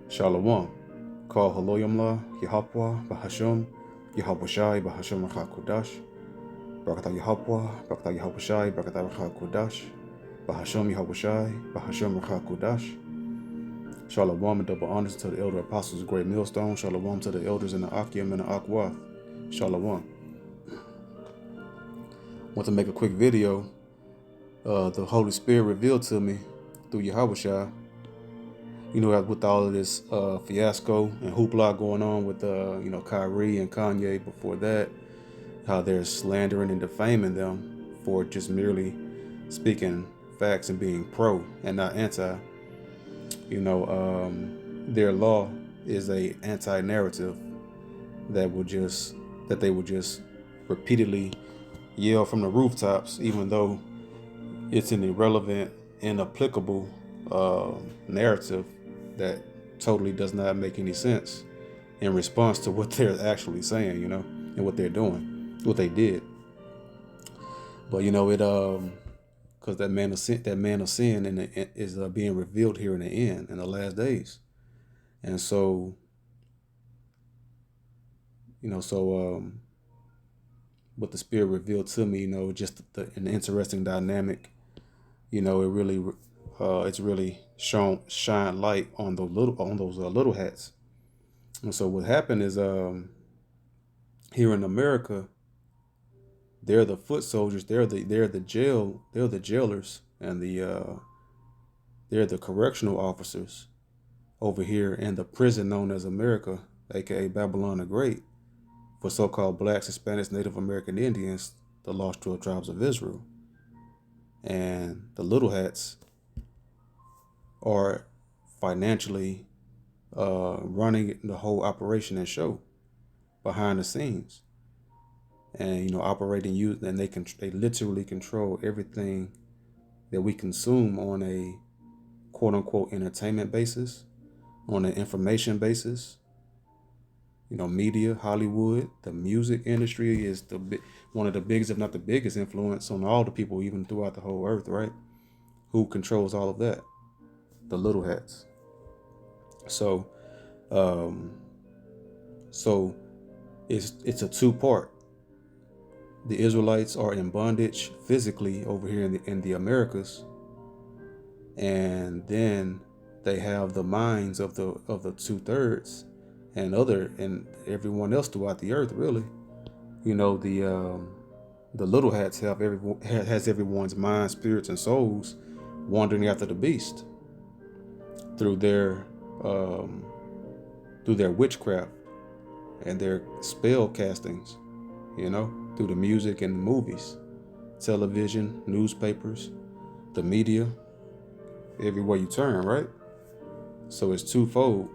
Shalom. Call Haloyamla, Yahapwa, Bahashum, Yahabushai, Bahashum Racha Kodash, Barakatah Yahapwa, Barakatah Yahabushai, Barakatah Racha Kodash, Bahashum Yahabushai, Bahashum Racha Kodash. Shalom and double honors to the elder apostles of Great Millstone. Shalom to the elders in the Akim and the Akwath. Shalom. Want to make a quick video. The Holy Spirit revealed to me through Yahabushai. You know, with all of this fiasco and hoopla going on with, Kyrie and Kanye before that, how they're slandering and defaming them for just merely speaking facts and being pro and not anti. Their law is a anti-narrative that they will just repeatedly yell from the rooftops, even though it's an irrelevant, inapplicable narrative that totally does not make any sense in response to what they're actually saying, and what they're doing, what they did. But because that man of sin, is being revealed here in the end, in the last days, and so what the Spirit revealed to me, just an interesting dynamic. It's really shine light on those little hats. And so what happened is, here in America, they're the foot soldiers, they're the jailers, and they're the correctional officers over here in the prison known as America, aka Babylon the Great, for so-called blacks, Hispanics, Native American Indians, the lost 12 tribes of Israel. And the little hats are financially running the whole operation and show behind the scenes, and operating youth, and they literally control everything that we consume on a quote unquote entertainment basis, on an information basis. Media, Hollywood, the music industry is one of the biggest, if not the biggest, influence on all the people, even throughout the whole earth, right? Who controls all of that? The little hats. So, it's a two-part. The Israelites are in bondage physically over here in the Americas, and then they have the minds of the 2/3 and everyone else throughout the earth, really. The little hats has everyone's mind, spirits, and souls wandering after the beast through their witchcraft and their spell castings, through the music and the movies, television, newspapers, the media, everywhere you turn, right? So it's twofold.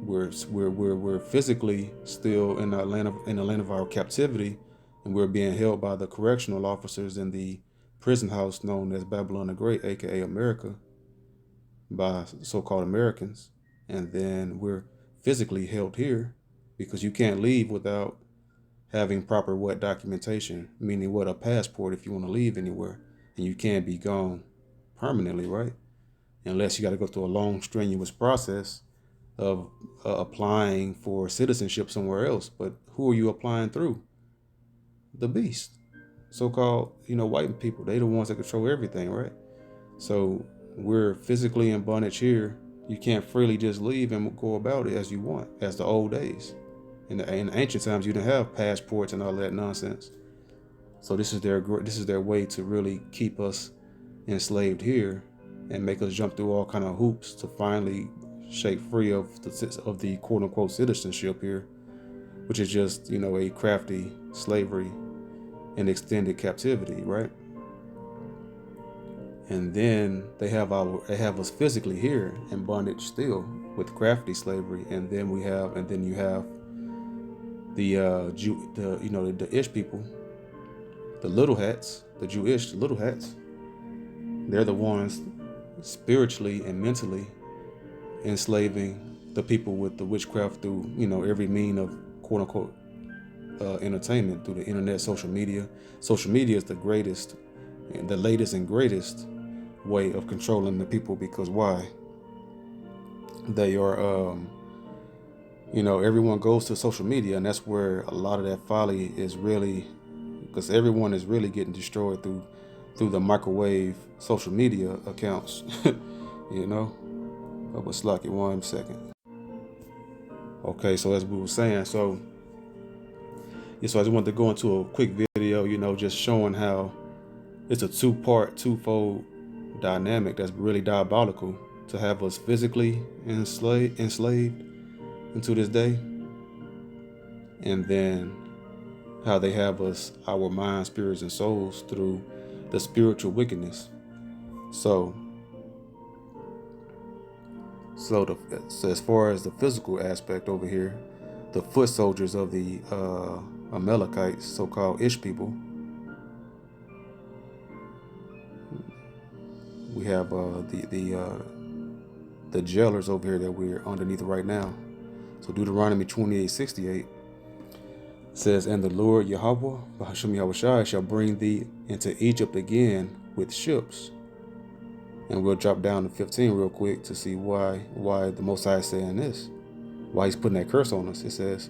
We're physically still in the land of our captivity, and we're being held by the correctional officers in the prison house known as Babylon the Great, aka America, by so-called Americans. And then we're physically held here because you can't leave without having proper documentation, meaning a passport if you want to leave anywhere, and you can't be gone permanently, right? Unless you got to go through a long, strenuous process of applying for citizenship somewhere else. But who are you applying through? The beast, so-called, white people. They the ones that control everything, right? So we're physically in bondage here. You can't freely just leave and go about it as you want, as the old days. In the ancient times, you didn't have passports and all that nonsense. So this is their way to really keep us enslaved here and make us jump through all kind of hoops to finally shake free of the quote unquote citizenship here, which is just a crafty slavery and extended captivity, right? And then they have us physically here in bondage still with crafty slavery, and then you have the Ish people, the little hats, the Jewish little hats. They're the ones spiritually and mentally enslaving the people with the witchcraft through every mean of quote unquote entertainment, through the internet, social media. Social media is the greatest and the latest and greatest way of controlling the people, because why? They are, everyone goes to social media, and that's where a lot of that folly is really, because everyone is really getting destroyed through the microwave social media accounts. you know. But slack it 1 second. Okay, so as we were saying, so I just wanted to go into a quick video, just showing how it's a twofold dynamic that's really diabolical to have us physically enslaved into this day, and then how they have us, our minds, spirits, and souls through the spiritual wickedness. So, so as far as the physical aspect over here, the foot soldiers of the Amalekites, so-called Ish people, we have the jailers over here that we're underneath right now. So Deuteronomy 28:68 says, "And the Lord Yahweh, Bahasham Yahushai, shall bring thee into Egypt again with ships." And we'll drop down to 15 real quick to see why the Most High is saying this, why he's putting that curse on us. It says,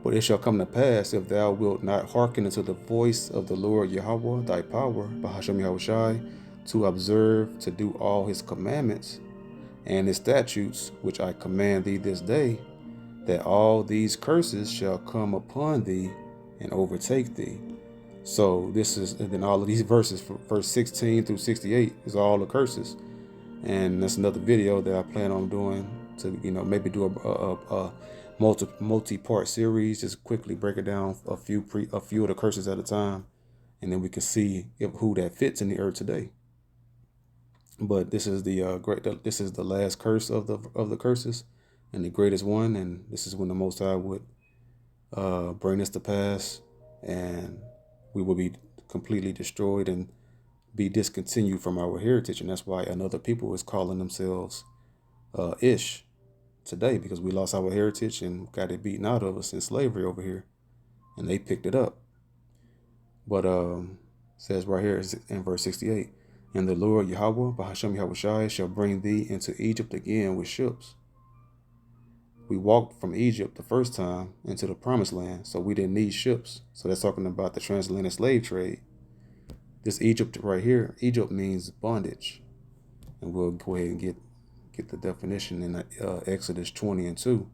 "But it shall come to pass, if thou wilt not hearken unto the voice of the Lord Yahweh thy power, Bahasham Yahushai, to observe, to do all his commandments and his statutes, which I command thee this day, that all these curses shall come upon thee and overtake thee." So this is, and then all of these verses, from verse 16 through 68, is all the curses. And that's another video that I plan on doing to, maybe do a multi-part series, just quickly break it down a few of the curses at a time, and then we can see who that fits in the earth today. But this is this is the last curse of the curses, and the greatest one, and this is when the Most High would bring this to pass, and we will be completely destroyed and be discontinued from our heritage. And that's why another people is calling themselves Ish today, because we lost our heritage and got it beaten out of us in slavery over here, and they picked it up. But says right here in verse 68, "And the Lord Yahweh, Bahasham Yahushai, shall bring thee into Egypt again with ships." We walked from Egypt the first time into the promised land, so we didn't need ships. So that's talking about the transatlantic slave trade. This Egypt right here, Egypt means bondage. And we'll go ahead and get the definition in Exodus 20:2.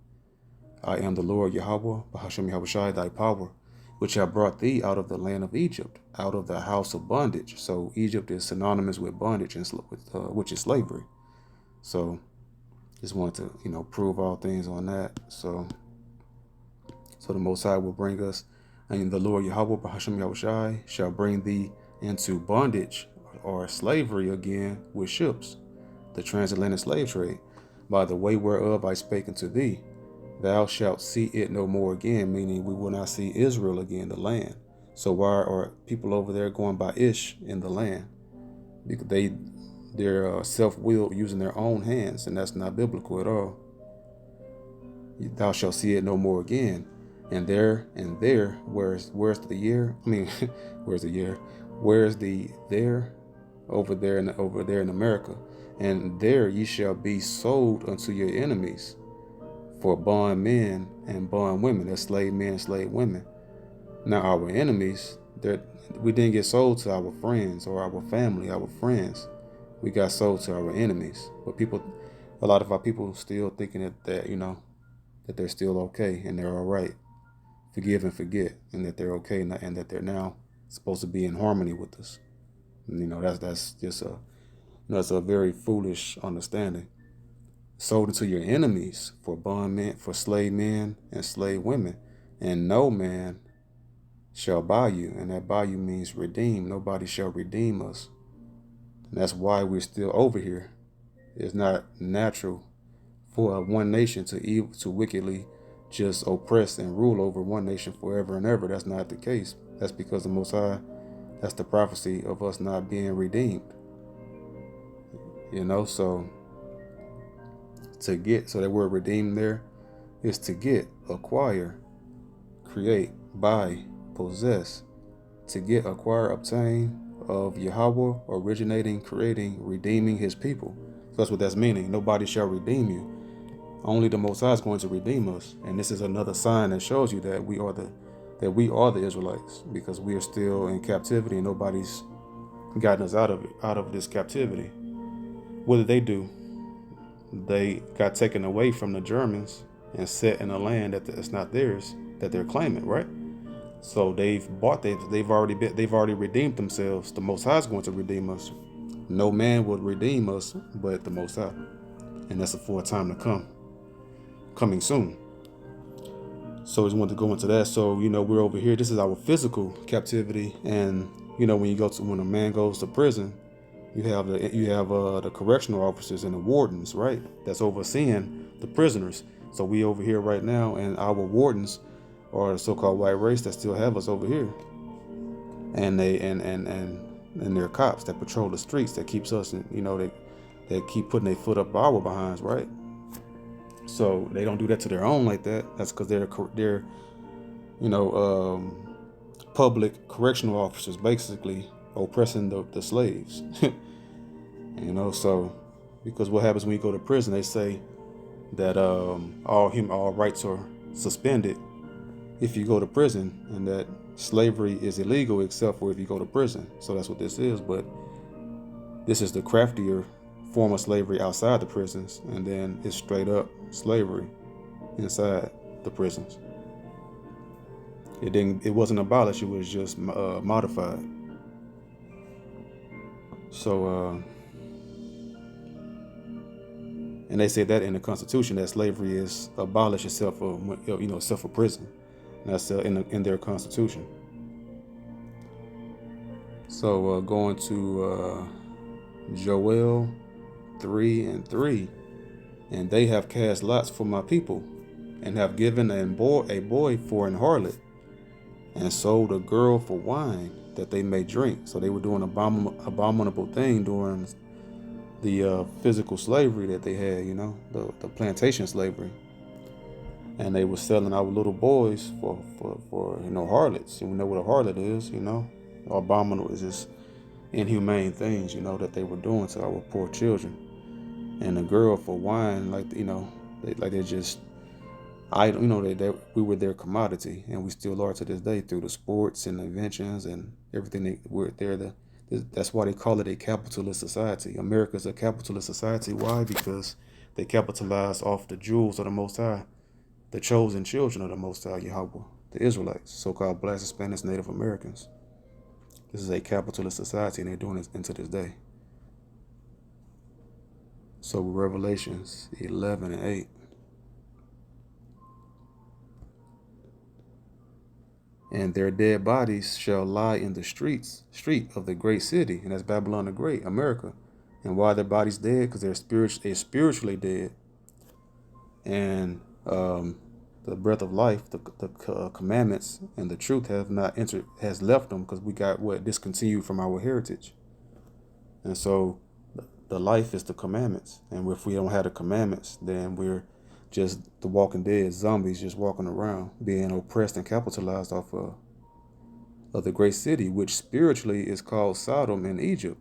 "I am the Lord Yahweh, Bahasham Yahushai, thy power, which have brought thee out of the land of Egypt, out of the house of bondage." So Egypt is synonymous with bondage, and which is slavery. So just wanted to, prove all things on that. So the Most High will bring us, and the Lord Yahweh, Bahasham Yahushai, shall bring thee into bondage or slavery again with ships, the transatlantic slave trade, by the way whereof I spake unto thee. Thou shalt see it no more again, meaning we will not see Israel again, the land. So why are people over there going by Ish in the land? Because they're self-willed, using their own hands, and that's not biblical at all. Thou shalt see it no more again. And there, where's the year? I mean, where's the year? Where's the there? Over there in America. "And there ye shall be sold unto your enemies for bond men and bond women." That's slave men and slave women. Now our enemies, we didn't get sold to our friends or our family, our friends. We got sold to our enemies. But a lot of our people still thinking that that they're still okay and they're all right. Forgive and forget, and that they're okay, and that they're now supposed to be in harmony with us. And, that's just that's a very foolish understanding. Sold into your enemies for bondmen, for slave men and slave women, and no man shall buy you, and that buy you means redeem. Nobody shall redeem us, and that's why we're still over here. It's not natural for one nation to wickedly just oppress and rule over one nation forever and ever. That's not the case. That's because the Most High, that's the prophecy of us not being redeemed. So so that word redeemed there is to get, acquire, create, buy, possess, to get, acquire, obtain, of Yahweh, originating, creating, redeeming his people. So that's what that's meaning. Nobody shall redeem you. Only the Most High is going to redeem us, and this is another sign that shows you that we are the Israelites, because we are still in captivity and nobody's gotten us out of this captivity. What did they do? They got taken away from the Germans and set in a land that's not theirs, that they're claiming, right? So they've already redeemed themselves. The Most High is going to redeem us. No man will redeem us but the Most High, and that's for a time to come, coming soon. So I just wanted to go into that. So we're over here. This is our physical captivity, and when a man goes to prison, you have the correctional officers and the wardens, right? That's overseeing the prisoners. So we over here right now, and our wardens are the so-called white race that still have us over here, and they're cops that patrol the streets that keeps us, they keep putting their foot up our behinds, right? So they don't do that to their own like that. That's because they're you know public correctional officers basically oppressing the slaves. So because what happens when you go to prison, they say that all rights are suspended if you go to prison, and that slavery is illegal except for if you go to prison. So that's what this is. But this is the craftier form of slavery outside the prisons, and then it's straight up slavery inside the prisons. It wasn't abolished, it was just modified. So and they say that in the Constitution, that slavery is abolished except for prison. And that's in their Constitution. So going to Joel 3:3, and they have cast lots for my people, and have given a boy for an harlot, and sold a girl for wine, that they may drink. So they were doing abominable thing during the physical slavery that they had, the plantation slavery, and they were selling our little boys for harlots. And we know what a harlot is, abominable is just inhumane things, that they were doing to our poor children. And a girl for wine, they're just idle, we were their commodity, and we still are to this day through the sports and inventions and everything. That's why they call it a capitalist society. America's a capitalist society. Why? Because they capitalize off the jewels of the Most High, the chosen children of the Most High, Yahweh, the Israelites, so-called Blacks, Hispanics, Native Americans. This is a capitalist society, and they're doing it into this day. So Revelations 11:8. And their dead bodies shall lie in the street of the great city, and that's Babylon the Great, America. And why their bodies dead? Because they're spiritually dead, and the breath of life, the commandments and the truth has left them, because we got discontinued from our heritage. And so the life is the commandments, and if we don't have the commandments, then we're just the walking dead zombies, just walking around being oppressed and capitalized off of the great city, which spiritually is called Sodom in Egypt.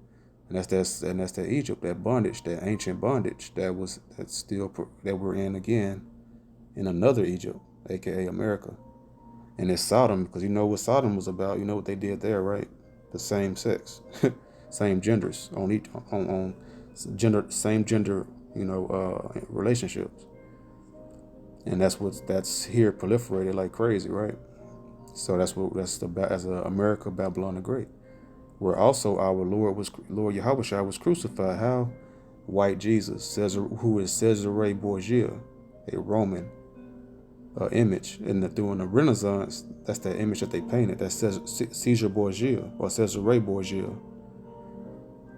And that's that Egypt, that bondage, that ancient bondage that we're in again, in another Egypt, aka America. And it's Sodom, because you know what Sodom was about. You know what they did there, right? The same sex, same genders on gender, same gender, relationships. And that's here proliferated like crazy, right? So that's America, Babylon the Great, where also our Lord Yahweh was crucified. How? White Jesus, who is Cesare Borgia, a Roman image. And during the Renaissance, that's that image that they painted. That's Caesar Borgia or Cesare Borgia,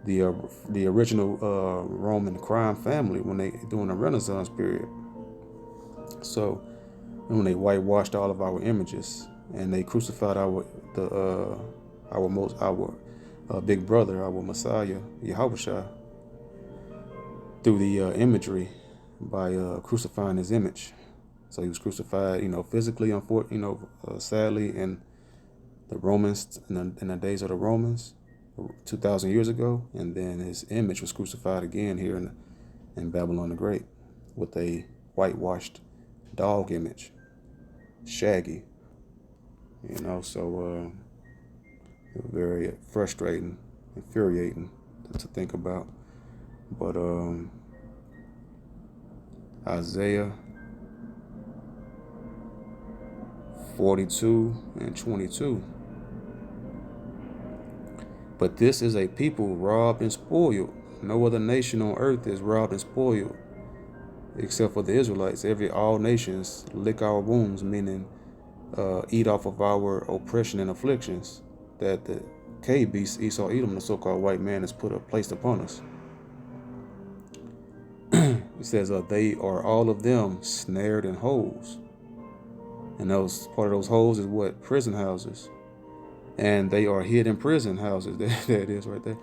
the original Roman crime family during the Renaissance period. So when they whitewashed all of our images, and they crucified our big brother, our Messiah, Yahushua, through the imagery by crucifying his image. So he was crucified, physically, sadly, in the Romans, in the days of the Romans, 2,000 years ago, and then his image was crucified again here in Babylon the Great, with a whitewashed dog image, shaggy. So very frustrating, infuriating to think about. But Isaiah 42 and 22. But this is a people robbed and spoiled. No other nation on earth is robbed and spoiled except for the Israelites. All nations lick our wounds, meaning eat off of our oppression and afflictions that the cave beast Esau Edom, the so-called white man, has placed upon us. It says, they are all of them snared in holes. And part of those holes is what? Prison houses. And they are hid in prison houses. There it is right there.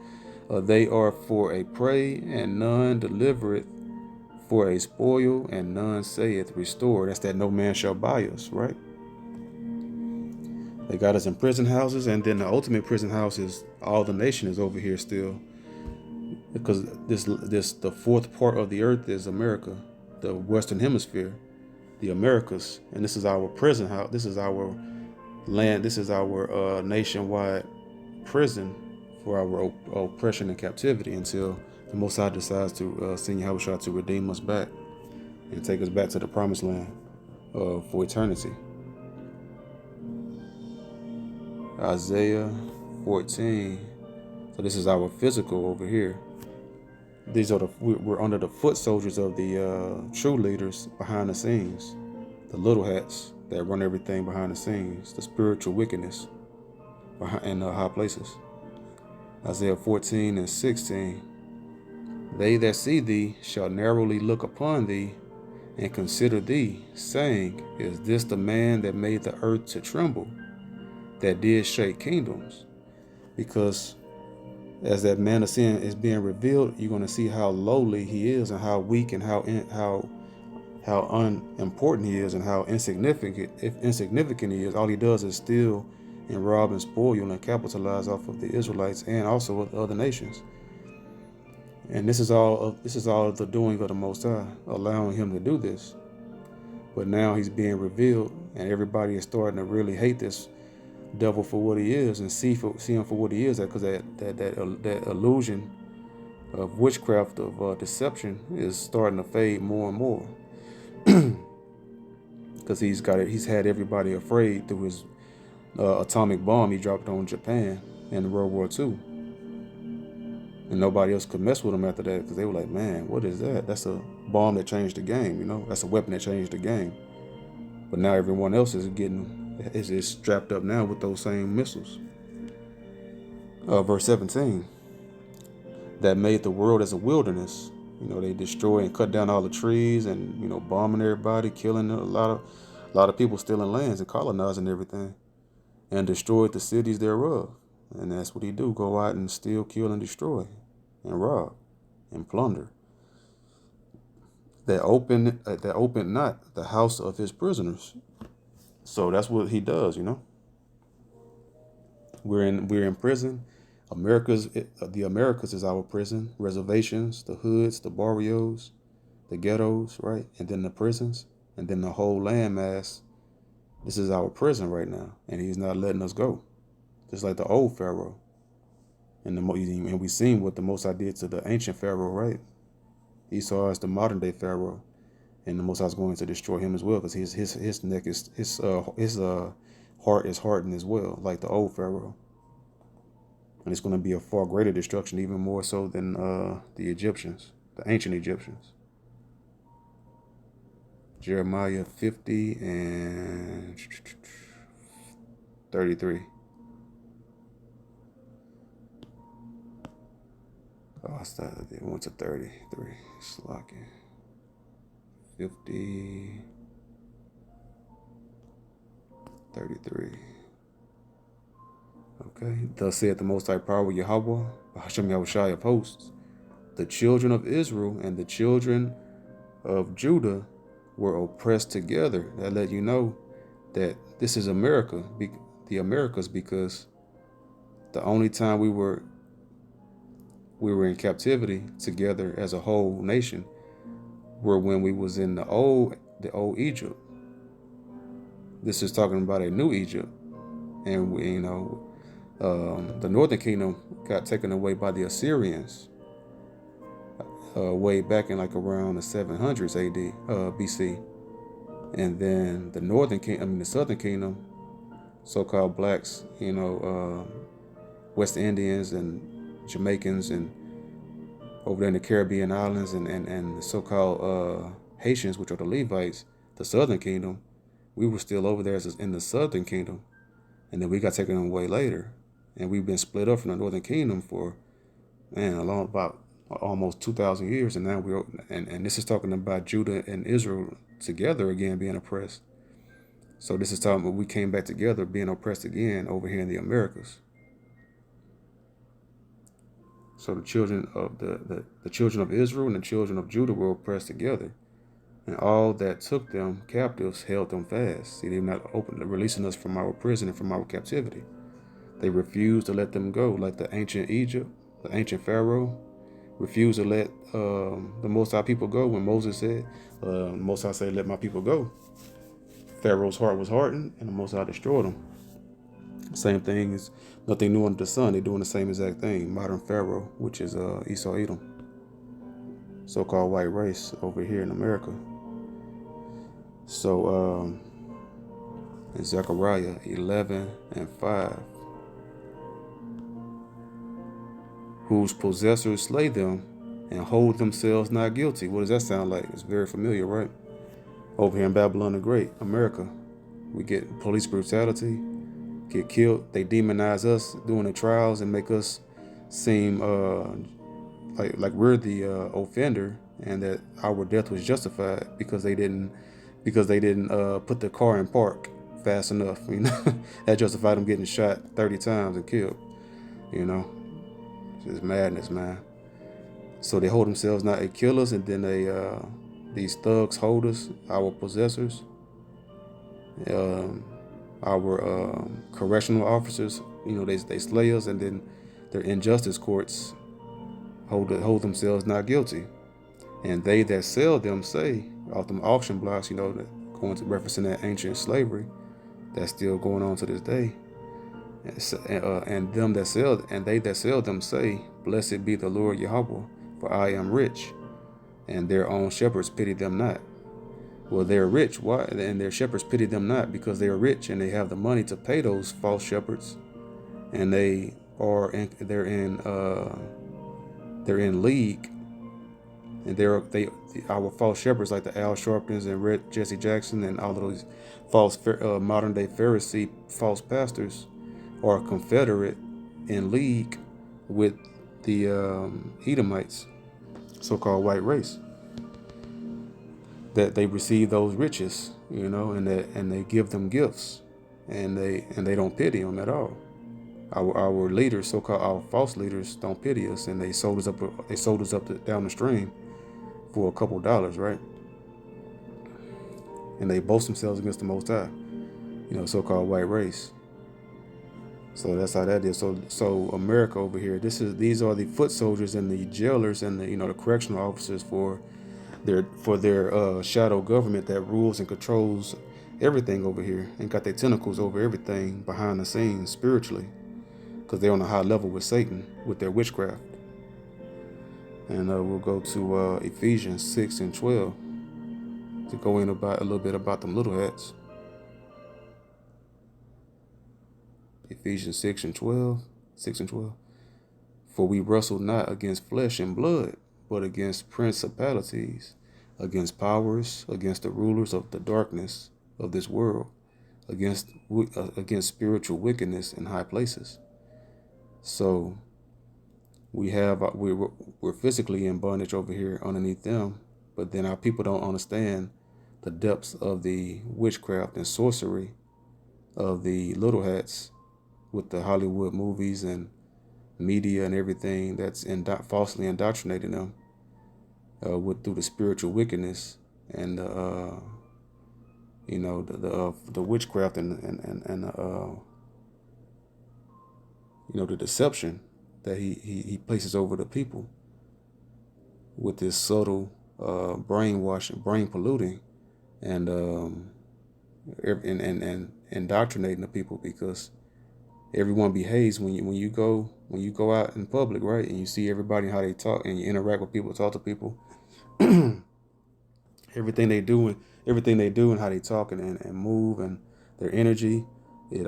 They are for a prey, and none delivereth, for a spoil, and none saith restore. That's that no man shall buy us, right? They got us in prison houses, and then the ultimate prison house is all the nation is over here still. Because the fourth part of the earth is America, the Western Hemisphere, the Americas, and this is our prison house. This is our land. This is our nationwide prison for our oppression and captivity until the Most High decides to send Yahushua to redeem us back and take us back to the promised land for eternity. Isaiah 14. So this is our physical over here. We're under the foot soldiers of the true leaders behind the scenes, the little hats that run everything behind the scenes, the spiritual wickedness in high places. Isaiah 14 and 16. They that see thee shall narrowly look upon thee and consider thee, saying, is this the man that made the earth to tremble, that did shake kingdoms? Because as that man of sin is being revealed, you're going to see how lowly he is, and how weak, and how unimportant he is, and how insignificant he is. All he does is steal and rob and spoil and capitalize off of the Israelites and also of the other nations. And this is all the doing of the Most High, allowing him to do this. But now he's being revealed, and everybody is starting to really hate this devil for what he is, and see him for what he is, because that illusion of witchcraft, of deception, is starting to fade more and more. Because he's had everybody afraid through his atomic bomb he dropped on Japan in World War II. And nobody else could mess with him after that, because they were like, man, what is that? That's a bomb that changed the game, That's a weapon that changed the game. But now everyone else is strapped up now with those same missiles. Verse 17. That made the world as a wilderness. They destroy and cut down all the trees, and bombing everybody, killing a lot of people, stealing lands and colonizing everything, and destroyed the cities thereof. And that's what he do: go out and steal, kill, and destroy, and rob, and plunder. That opened not the house of his prisoners. So that's what he does, We're in prison. The Americas is our prison. Reservations, the hoods, the barrios, the ghettos, right? And then the prisons, and then the whole landmass. This is our prison right now, and he's not letting us go. Just like the old Pharaoh. And we seen what the Most High did to the ancient Pharaoh, right? Esau is the modern day Pharaoh, and the Most High is going to destroy him as well, because his neck is his heart is hardened as well, like the old Pharaoh. And it's going to be a far greater destruction, even more so than the Egyptians, the ancient Egyptians. Jeremiah 50 and 33. Oh, I started. It went to 33. Slocking. 50. 33. Okay. Thus saith the Most High Power Yahweh, Hashem Yahushai of hosts, the children of Israel and the children of Judah were oppressed together. That let you know that this is America, the Americas, because the only time we were in captivity together as a whole nation were when we was in the old Egypt. This is talking about a new Egypt, and the northern kingdom got taken away by the Assyrians way back in like around the 700s AD BC, and then the southern kingdom, so-called blacks, West Indians and Jamaicans and over there in the Caribbean islands and the so-called Haitians, which are the Levites, the southern kingdom, we were still over there in the southern kingdom, and then we got taken away later, and we've been split up from the northern kingdom for a long about almost 2,000 years, and now and this is talking about Judah and Israel together again being oppressed. So this is talking about we came back together being oppressed again over here in the Americas. So the children of the children of Israel and the children of Judah were oppressed together, and all that took them captives held them fast. See, they're not releasing us from our prison and from our captivity. They refused to let them go, like the ancient Egypt, the ancient Pharaoh refused to let the Most High people go when Moses said, Most High said, let my people go. Pharaoh's heart was hardened, and the Most High destroyed them. Same thing is nothing new under the sun. They're doing the same exact thing. Modern Pharaoh, which is Esau Edom, so-called white race over here in America. So in Zechariah 11:5, whose possessors slay them and hold themselves not guilty. What does that sound like? It's very familiar, right? Over here in Babylon the Great, America, we get police brutality, get killed. They demonize us doing the trials and make us seem like we're the offender, and that our death was justified because they didn't put the car in park fast enough. That justified them getting shot 30 times and killed. It's madness, man. So they hold themselves not, they kill us, and then these thugs hold us, our possessors, our correctional officers. They slay us, and then their injustice courts hold themselves not guilty. And they that sell them say, off them auction blocks, that going to referencing that ancient slavery that's still going on to this day. And they that sell them say, blessed be the Lord Yahweh, for I am rich, and their own shepherds pity them not. Well, they're rich. Why? And their shepherds pity them not because they are rich and they have the money to pay those false shepherds, and they're in league, and our false shepherds like the Al Sharptons and Jesse Jackson and all of those false modern day Pharisee false pastors are confederate in league with the Edomites, so-called white race, that they receive those riches, and they give them gifts, and they don't pity them at all. Our leaders, so-called our false leaders, don't pity us, and they sold us up down the stream for a couple dollars, right? And they boast themselves against the Most High, so-called white race. So that's how that is. So America over here, these are the foot soldiers and the jailers and the correctional officers for their shadow government that rules and controls everything over here and got their tentacles over everything behind the scenes spiritually, because they're on a high level with Satan with their witchcraft. And we'll go to Ephesians 6:12 to go in about a little bit about them little hats. Ephesians 6:12. For we wrestle not against flesh and blood, but against principalities, against powers, against the rulers of the darkness of this world, against spiritual wickedness in high places. So we're physically in bondage over here underneath them, but then our people don't understand the depths of the witchcraft and sorcery of the little hats with the Hollywood movies and media and everything that's falsely indoctrinating them through the spiritual wickedness and the witchcraft and the deception that he places over the people with this subtle brainwashing, brain polluting, and and indoctrinating the people, because everyone behaves when you go out in public, right? And you see everybody how they talk, and you interact with people, talk to people. everything they do and everything they do and how they talk and move and their energy, it's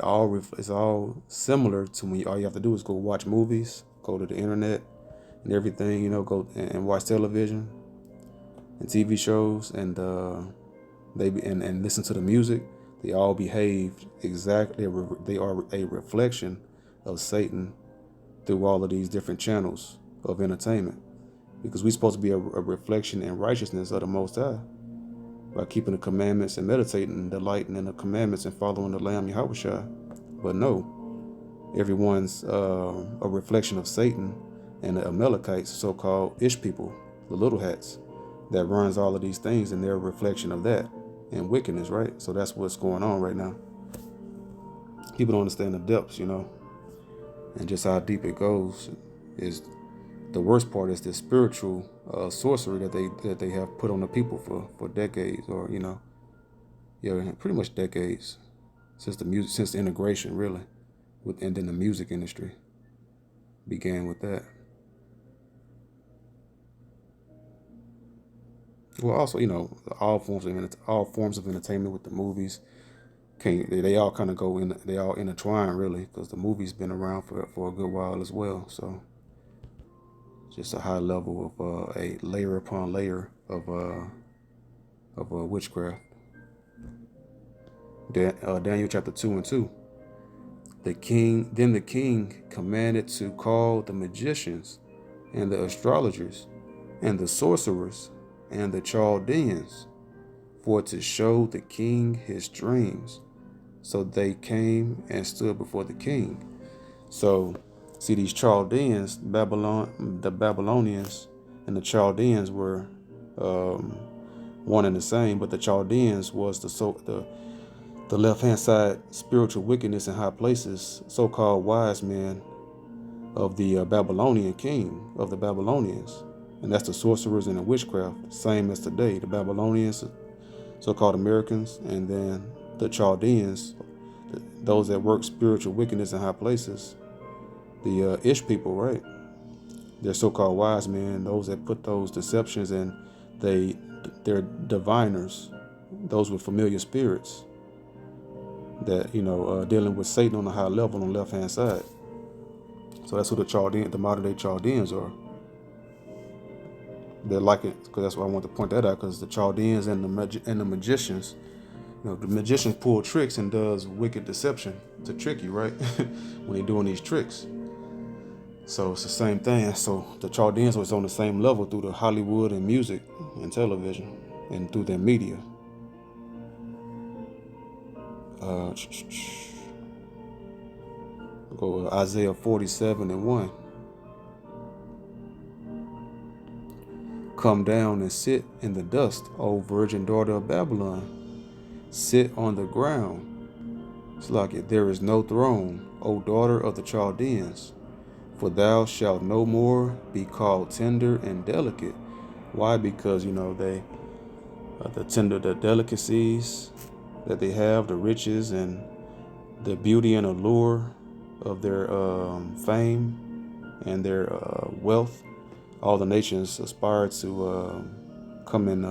all similar to when all you have to do is go watch movies, go to the internet and everything, go and watch television and TV shows, and and listen to the music. They all behave exactly. They are a reflection of Satan through all of these different channels of entertainment, because we're supposed to be a reflection and righteousness of the Most High by keeping the commandments and meditating and delighting in the commandments and following the Lamb Yahushua. But no, everyone's a reflection of Satan and the Amalekites, so-called Ish people, the little hats, that runs all of these things, and they're a reflection of that and wickedness, right? So that's what's going on right now. People don't understand the depths, and just how deep it goes. Is the worst part is the spiritual sorcery that they have put on the people for decades, or yeah, pretty much decades, since the integration, really, and then the music industry began with that. Well, also, all forms of entertainment with the movies, they all kind of go in, they all intertwine, really, because the movie's been around for a good while as well. So just a high level of a layer upon layer of witchcraft. Daniel chapter 2:2. The king commanded to call the magicians and the astrologers and the sorcerers and the Chaldeans, for to show the king his dreams. So they came and stood before the king. So, see, these Chaldeans, the Babylonians and the Chaldeans were um, one and the same, but the Chaldeans was the left hand side spiritual wickedness in high places, so-called wise men of the Babylonian king of the Babylonians, and that's the sorcerers and the witchcraft, same as today. The Babylonians, so-called Americans, and then the Chaldeans, those that work spiritual wickedness in high places, the Ish people, right? They're so-called wise men, those that put those deceptions, and they're diviners, those with familiar spirits that dealing with Satan on a high level on the left hand side. So that's who the modern day Chaldeans are. They're like it, because that's why I want to point that out, because the Chaldeans and the magicians, the magicians pull tricks and does wicked deception to trick you, right? When they're doing these tricks. So it's the same thing. So the Chaldeans was on the same level through the Hollywood and music and television and through their media. Go Isaiah 47:1. Come down and sit in the dust, O virgin daughter of Babylon. Sit on the ground. It's like there is no throne, O daughter of the Chaldeans. For thou shalt no more be called tender and delicate. Why? Because the delicacies that they have, the riches and the beauty and allure of their fame and their wealth. All the nations aspire to come and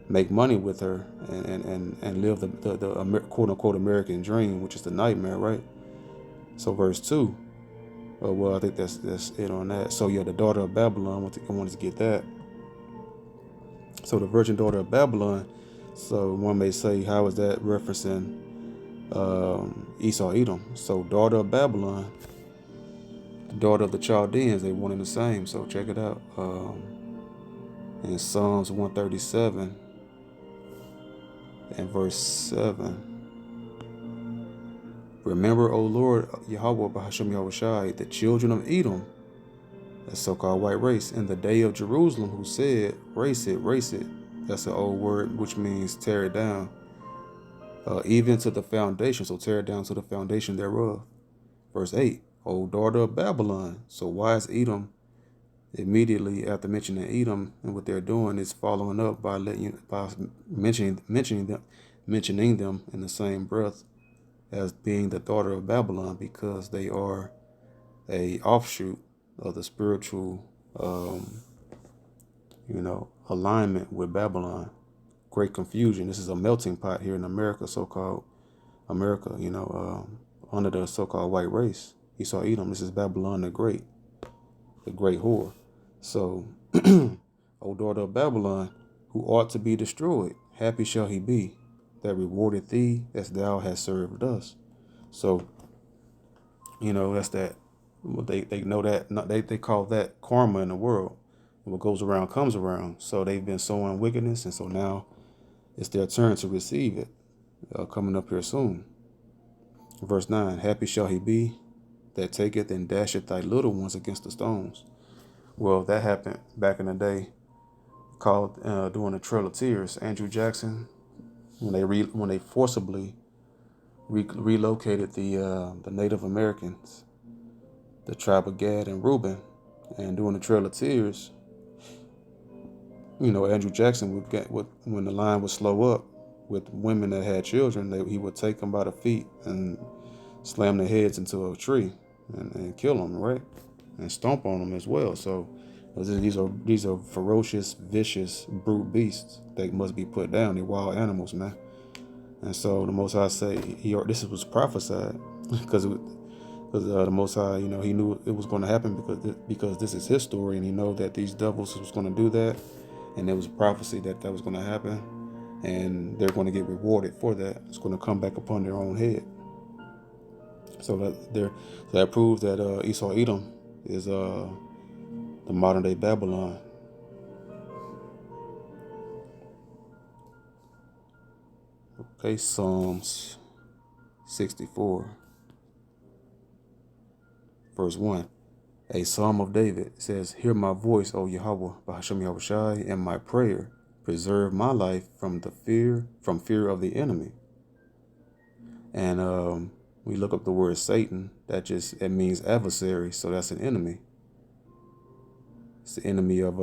make money with her and live the quote unquote American dream, which is the nightmare, right? So verse 2. Well, I think that's it on that. So yeah, the daughter of Babylon. I wanted to get that. So the virgin daughter of Babylon. So one may say, how is that referencing Esau, Edom? So daughter of Babylon, the daughter of the Chaldeans, they one and the same. So check it out. In Psalms 137 and verse 7. Remember, O Lord, Yahweh Bahashem Yahushai, the children of Edom, that so-called white race, in the day of Jerusalem, who said, race it, race it. That's an old word which means tear it down, even to the foundation. So tear it down to the foundation thereof. Verse 8, O daughter of Babylon. So why is Edom immediately after mentioning Edom and what they're doing is following up by mentioning them in the same breath as being the daughter of Babylon, because they are a offshoot of the spiritual alignment with Babylon. Great confusion. This is a melting pot here in America, so-called America, under the so-called white race. Esau Edom, this is Babylon the great whore. So, O daughter of Babylon, who ought to be destroyed, happy shall he be that rewarded thee as thou hast served us. So, that's that. They know that they call that karma in the world. What goes around comes around. So they've been sowing wickedness, and so now it's their turn to receive it. Coming up here soon. Verse 9, happy shall he be that taketh and dasheth thy little ones against the stones. Well, that happened back in the day, called during the Trail of Tears. Andrew Jackson, when they forcibly relocated the Native Americans, the tribe of Gad and Reuben, and during the Trail of Tears, Andrew Jackson would when the line would slow up with women that had children, he would take them by the feet and slam their heads into a tree and kill them, right? And stomp on them as well. So these are ferocious, vicious, brute beasts that must be put down. They're wild animals, man. And so the Most High say this was prophesied because the Most High, he knew it was going to happen because this is his story, and he know that these devils was going to do that, and there was a prophecy that was going to happen, and they're going to get rewarded for that. It's going to come back upon their own head. So that proves that Esau Edom is the modern day Babylon. Okay, Psalms 64, verse 1. A Psalm of David says, hear my voice, O Yahweh, Bahashem Yahushai, and my prayer. Preserve my life from fear of the enemy. And we look up the word Satan. It means adversary, so that's an enemy. It's the enemy of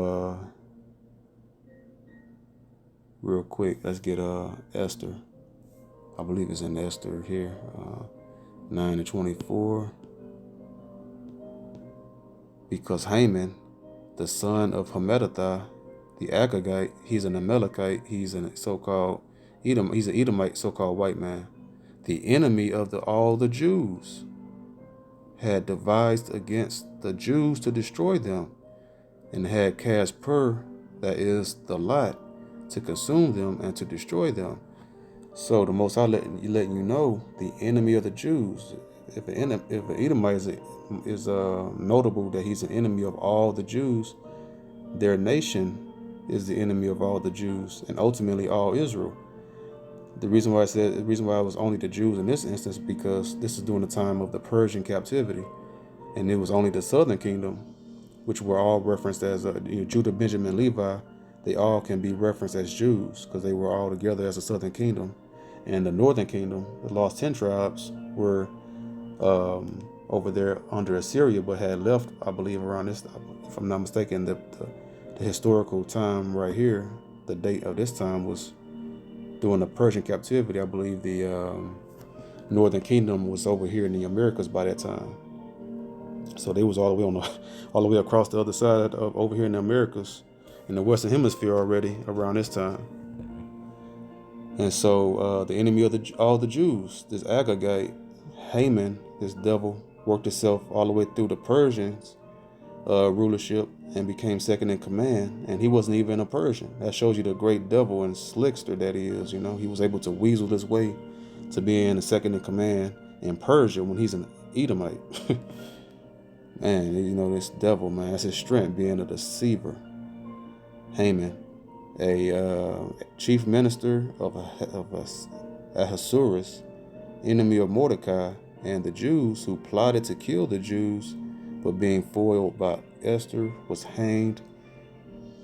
real quick, let's get Esther. I believe it's in Esther here, 9:24. Because Haman, the son of Hammedatha, the Agagite, he's an Amalekite, he's a so-called Edom, he's an Edomite, so-called white man, the enemy of all the Jews, had devised against the Jews to destroy them, and had cast Pur, that is the lot, to consume them and to destroy them. So the Most High letting you know the enemy of the Jews. If an Edomite is notable that he's an enemy of all the Jews, their nation is the enemy of all the Jews, and ultimately all Israel. The reason why it was only the Jews in this instance, because this is during the time of the Persian captivity, and it was only the southern kingdom, which were all referenced as Judah, Benjamin, Levi. They all can be referenced as Jews because they were all together as a southern kingdom. And the northern kingdom, the lost 10 tribes, were over there under Assyria, but had left, I believe, around this, if I'm not mistaken, the historical time right here, the date of this time was during the Persian captivity. I believe the northern kingdom was over here in the Americas by that time. So they was all the way across the other side of over here in the Americas, in the Western Hemisphere already around this time. And so the enemy of all the Jews, this Agagite, Haman, this devil, worked itself all the way through the Persians' rulership and became second in command. And he wasn't even a Persian. That shows you the great devil and slickster that he is. He was able to weasel his way to being the second in command in Persia when he's an Edomite. Man, this devil, man, that's his strength, being a deceiver. Haman, a chief minister of Ahasuerus, enemy of Mordecai, and the Jews who plotted to kill the Jews, but being foiled by Esther, was hanged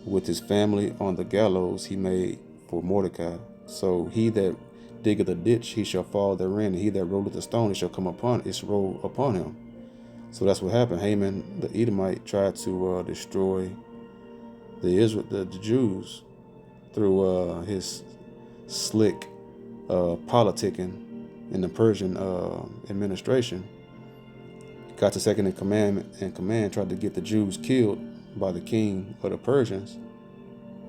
with his family on the gallows he made for Mordecai. So he that diggeth a ditch, he shall fall therein, and he that rolleth a stone, it shall come upon its roll upon him. So that's what happened. Haman, the Edomite, tried to destroy the Jews through his slick politicking in the Persian administration. Got to second in command, tried to get the Jews killed by the king of the Persians,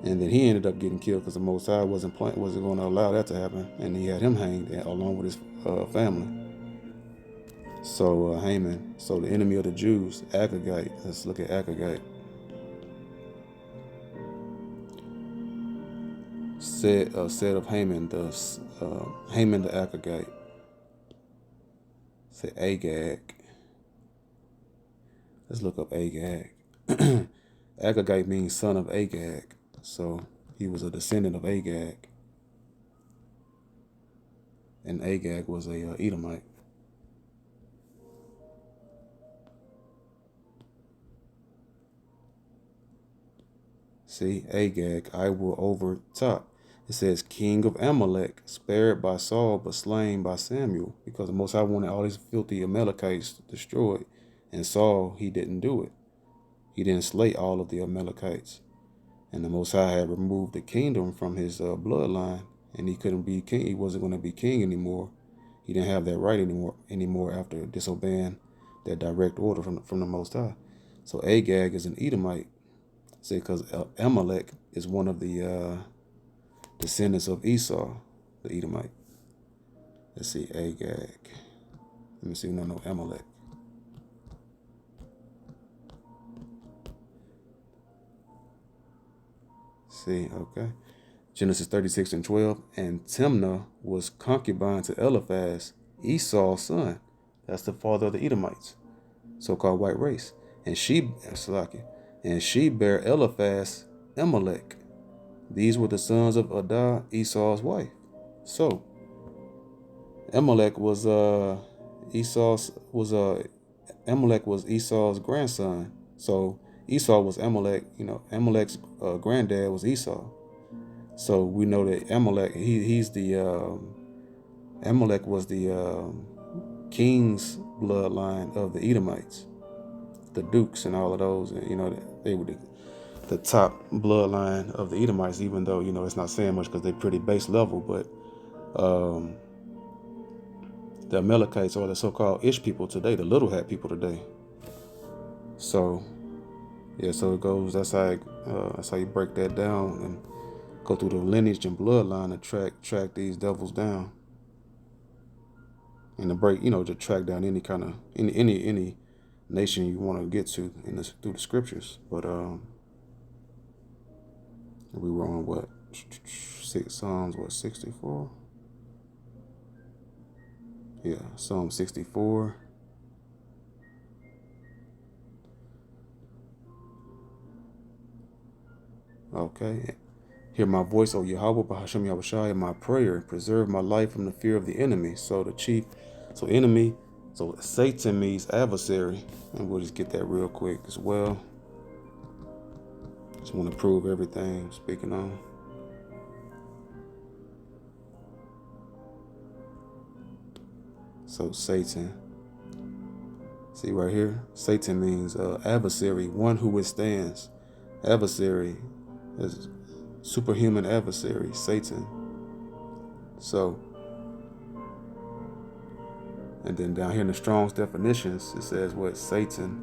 and then he ended up getting killed because the Most High wasn't going to allow that to happen, and he had him hanged along with his family. So Haman, so the enemy of the Jews, Agagite. Let's look at Agagite. Said of Haman, Haman the Agagite. Say Agag. Let's look up Agag. Agagite means son of Agag. So he was a descendant of Agag. And Agag was a Edomite. See, Agag, I will overtop. It says, king of Amalek, spared by Saul, but slain by Samuel. Because the Most High wanted all these filthy Amalekites destroyed. And Saul, he didn't do it. He didn't slay all of the Amalekites. And the Most High had removed the kingdom from his bloodline. And he couldn't be king. He wasn't going to be king anymore. He didn't have that right anymore after disobeying that direct order from the Most High. So Agag is an Edomite. See, because Amalek is one of the descendants of Esau, the Edomite. Let's see, Agag. Let me see, no, Amalek. See, okay. Genesis 36:12. And Timnah was concubine to Eliphaz, Esau's son. That's the father of the Edomites, so-called white race. And she bare Eliphaz, Amalek. These were the sons of Adah, Esau's wife. So Amalek was Esau's grandson. So Esau was Amalek. Amalek's granddad was Esau. So we know that Amalek, Amalek was the king's bloodline of the Edomites, the dukes and all of those. They were the top bloodline of the Edomites, even though, it's not saying much because they're pretty base level, but the Amalekites are the so-called Ish people today, the little hat people today. So, yeah, so it goes, that's how you break that down and go through the lineage and bloodline to track these devils down. And to track down any kind of, any nation you want to get to through the scriptures. But, we were on what? Psalms 64? Yeah, Psalm 64. Okay. Hear my voice, O Yahweh, Bahashem Yahushua, in my prayer. Preserve my life from the fear of the enemy. So Satan means adversary. And we'll just get that real quick as well. Just want to prove everything I'm speaking on. So Satan. See right here? Satan means adversary, one who withstands. Adversary is superhuman adversary, Satan. So, and then down here in the Strong's definitions, it says what? Satan,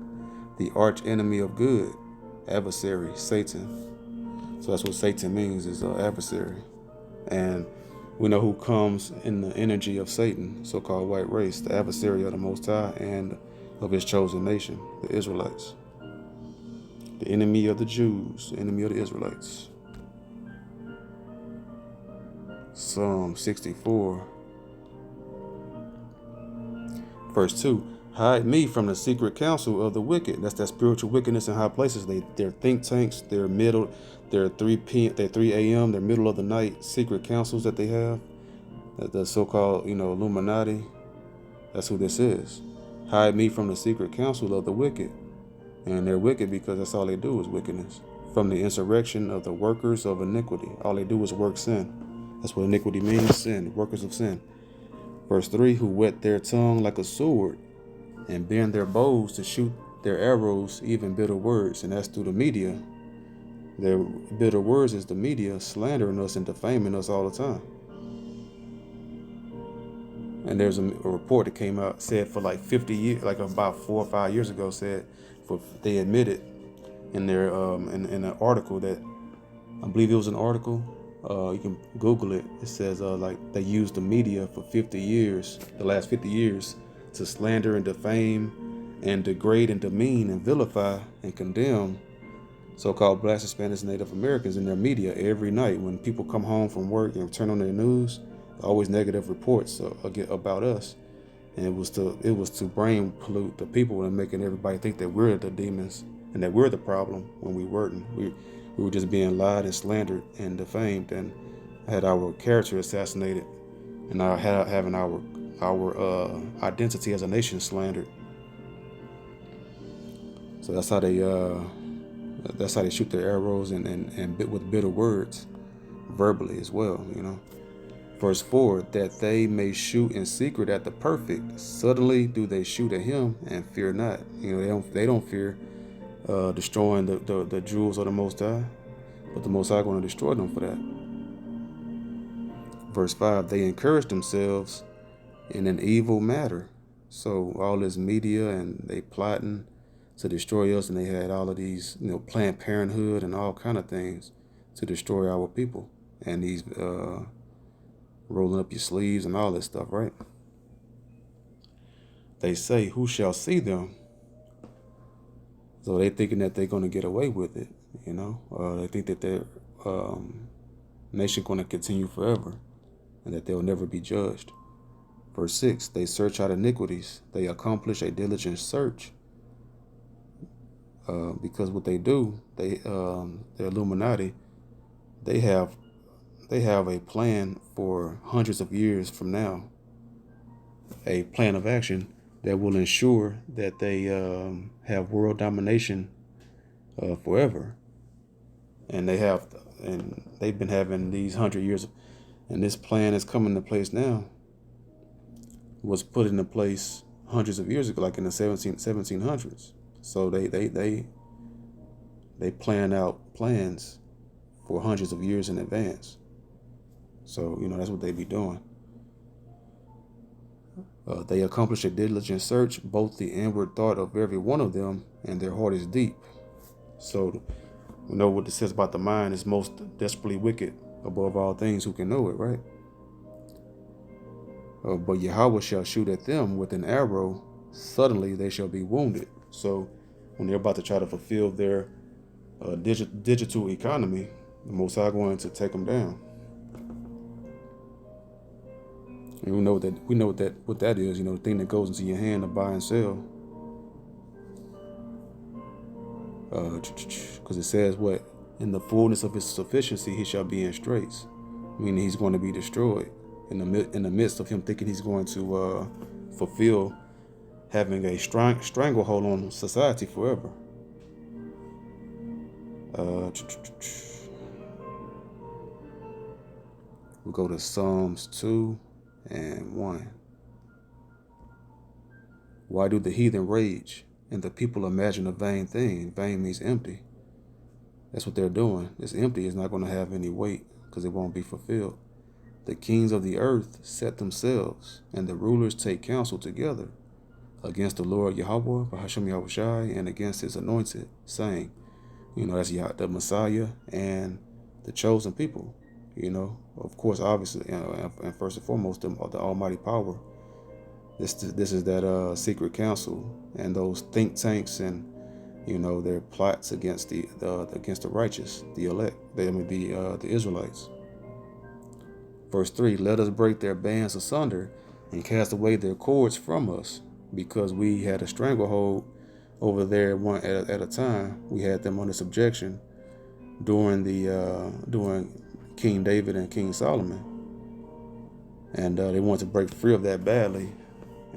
the arch enemy of good. Adversary, Satan. So that's what Satan means, is adversary. And we know who comes in the energy of Satan, so-called white race, the adversary of the Most High and of his chosen nation, the Israelites. The enemy of the Jews, the enemy of the Israelites. Psalm 64, verse 2. Hide me from the secret counsel of the wicked. That's that spiritual wickedness in high places. They're think tanks. They're 3 a.m. They're middle of the night secret councils that they have. The so-called, Illuminati. That's who this is. Hide me from the secret counsel of the wicked. And they're wicked because that's all they do is wickedness. From the insurrection of the workers of iniquity. All they do is work sin. That's what iniquity means, sin, workers of sin. Verse 3, who whet their tongue like a sword. and bend their bows to shoot their arrows, even bitter words, and that's through the media. Their bitter words is the media slandering us and defaming us all the time. And there's a report that came out, said for like 50 years, like about 4 or 5 years ago, said they admitted in their in an article that, I believe it was an article, you can Google it. It says like they used the media for 50 years, the last 50 years, to slander and defame and degrade and demean and vilify and condemn so-called Blacks, Hispanics, and Native Americans in their media every night. When people come home from work and turn on their news, always negative reports about us, and it was to brain pollute the people and making everybody think that we're the demons and that we're the problem when we weren't. We were just being lied and slandered and defamed, and had our character assassinated, and having our identity as a nation slandered. So that's how they shoot their arrows and with bitter words, verbally as well, Verse 4, that they may shoot in secret at the perfect. Suddenly do they shoot at him and fear not. They don't fear destroying the jewels of the Most High, but the Most High going to destroy them for that. Verse 5, they encourage themselves in an evil matter. So all this media, and they plotting to destroy us, and they had all of these, Planned Parenthood and all kind of things to destroy our people, and these rolling up your sleeves and all this stuff, right? They say, who shall see them? So they thinking that they're going to get away with it, They think that their nation going to continue forever and that they'll never be judged. Verse 6, they search out iniquities. They accomplish a diligent search. Because what they do, the Illuminati, they have a plan for hundreds of years from now, a plan of action that will ensure that they have world domination forever. And they've been having these 100 years, and this plan is coming to place now. Was put into place hundreds of years ago, like in the 1700s. So they plan out plans for hundreds of years in advance. So, that's what they be doing. They accomplish a diligent search, both the inward thought of every one of them, and their heart is deep. So, we know what it says about the mind is most desperately wicked above all things. Who can know it, right? But Yahweh shall shoot at them with an arrow. Suddenly they shall be wounded. So, when they're about to try to fulfill their digital economy, the Most High going to take them down. And we know what that is, the thing that goes into your hand to buy and sell. Because it says what? In the fullness of his sufficiency, he shall be in straits. Meaning he's going to be destroyed in the midst of him thinking he's going to fulfill having a stranglehold on society forever. We'll go to Psalms 2 and 1. Why do the heathen rage and the people imagine a vain thing? Vain means empty. That's what they're doing. It's empty. It's not going to have any weight because it won't be fulfilled. The kings of the earth set themselves, and the rulers take counsel together against the Lord Yahweh, Bahashem Yahushai, and against his anointed, saying, that's the Messiah and the chosen people, of course, obviously, and first and foremost, the Almighty power. This is that secret council and those think tanks and, their plots against the righteous, the elect, the Israelites. Verse 3, let us break their bands asunder and cast away their cords from us, because we had a stranglehold over there one at a time. We had them under subjection during King David and King Solomon. And they wanted to break free of that badly.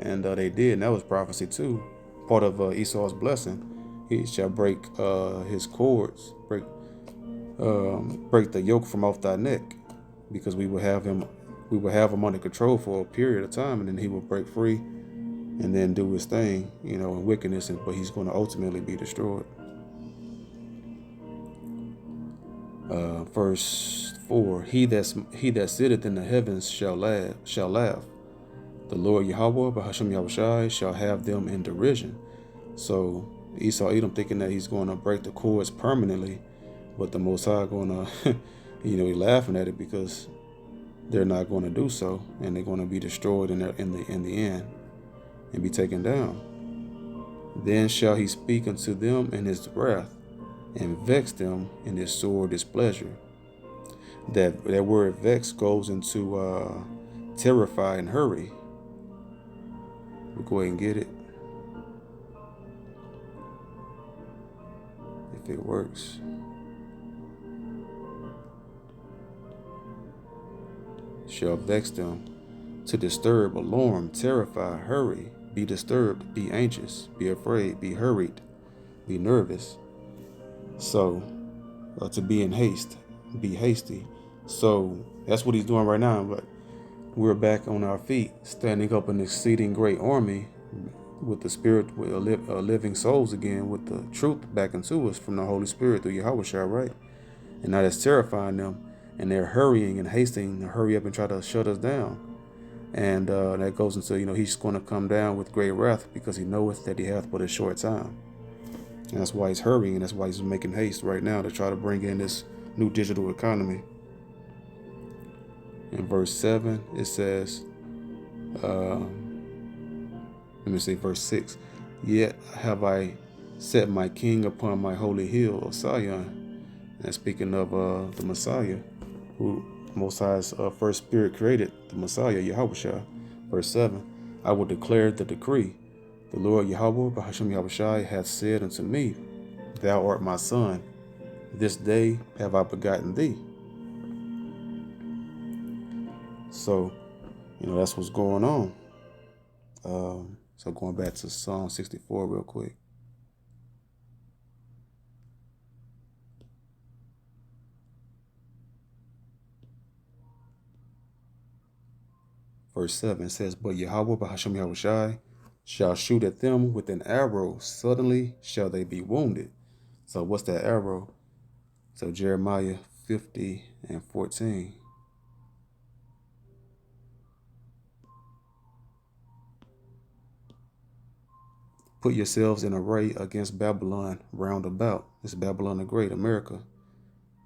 And they did, and that was prophecy too. Part of Esau's blessing. He shall break his cords, break the yoke from off thy neck, because we will have him under control for a period of time, and then he will break free and then do his thing, in wickedness, but he's going to ultimately be destroyed. Verse 4: He that sitteth in the heavens shall laugh. The Lord Yahweh, Bahasham Yahushai, shall have them in derision. So Esau Edom thinking that he's going to break the cords permanently, but the Most High going to, he's laughing at it because they're not going to do so, and they're going to be destroyed in the end and be taken down. Then shall he speak unto them in his wrath, and vex them in his sore displeasure. That word vex goes into terrify and hurry. We'll go ahead and get it. If it works. Shall vex them, to disturb, alarm, terrify, hurry, be disturbed, be anxious, be afraid, be hurried, be nervous. So, to be in haste, be hasty. So that's what he's doing right now. But we're back on our feet, standing up an exceeding great army with the Spirit, with living souls again, with the truth back into us from the Holy Spirit through Yahweh, right? And now that's terrifying them, and they're hurrying and hasting to hurry up and try to shut us down. And that goes into, he's going to come down with great wrath, because he knoweth that he hath but a short time. And that's why he's hurrying, and that's why he's making haste right now to try to bring in this new digital economy. In verse 7, it says, verse 6, yet have I set my king upon my holy hill of Zion. And speaking of the Messiah, who Most High's first spirit created, the Messiah, Yahweh. Verse 7, I will declare the decree. The Lord Yahweh, Bahasham Yahushai, hath said unto me, Thou art my son. This day have I begotten thee. So, that's what's going on. So going back to Psalm 64 real quick. Verse 7 says, But Yahweh, Bahasham Yahushai, shall shoot at them with an arrow. Suddenly shall they be wounded. So what's that arrow? So Jeremiah 50:14. Put yourselves in array against Babylon round about. This is Babylon the Great, America.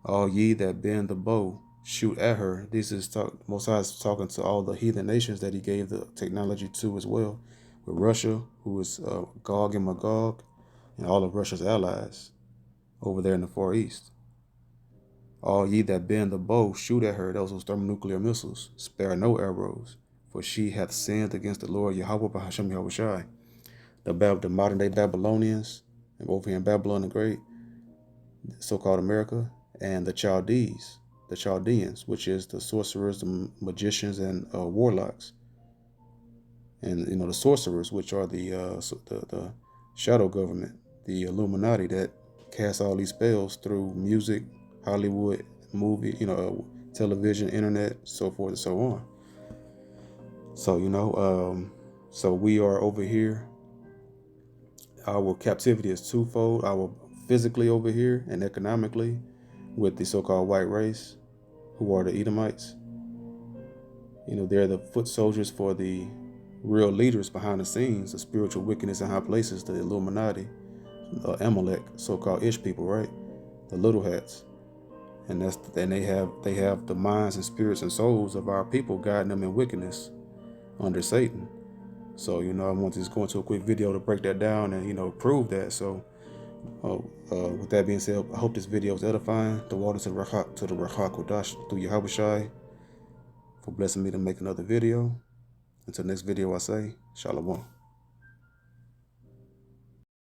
All ye that bend the bow, shoot at her. This is Most High is talking to all the heathen nations that he gave the technology to as well. With Russia, who is Gog and Magog, and all of Russia's allies over there in the Far East. All ye that bend the bow, shoot at her. Those thermonuclear missiles. Spare no arrows, for she hath sinned against the Lord Yahweh Bahasham Yahushai. The modern day Babylonians, and over here in Babylon the Great, so-called America, and the Chaldeans, which is the sorcerers, the magicians, and warlocks, and the sorcerers, which are the shadow government, the Illuminati that cast all these spells through music, Hollywood, movie, television, internet, so forth and so on. So so we are over here. Our captivity is twofold. Our physically over here and economically with the so-called white race, who are the Edomites. They're the foot soldiers for the real leaders behind the scenes, the spiritual wickedness in high places, the Illuminati, the Amalek, so-called Ish people, right? The little hats. And they have the minds and spirits and souls of our people guiding them in wickedness under Satan. So, I want to just go into a quick video to break that down and, prove that. So, with that being said, I hope this video is edifying. The water to the Rachak Kodash through Yahweh Shai for blessing me to make another video. Until next video, I say, Shalom.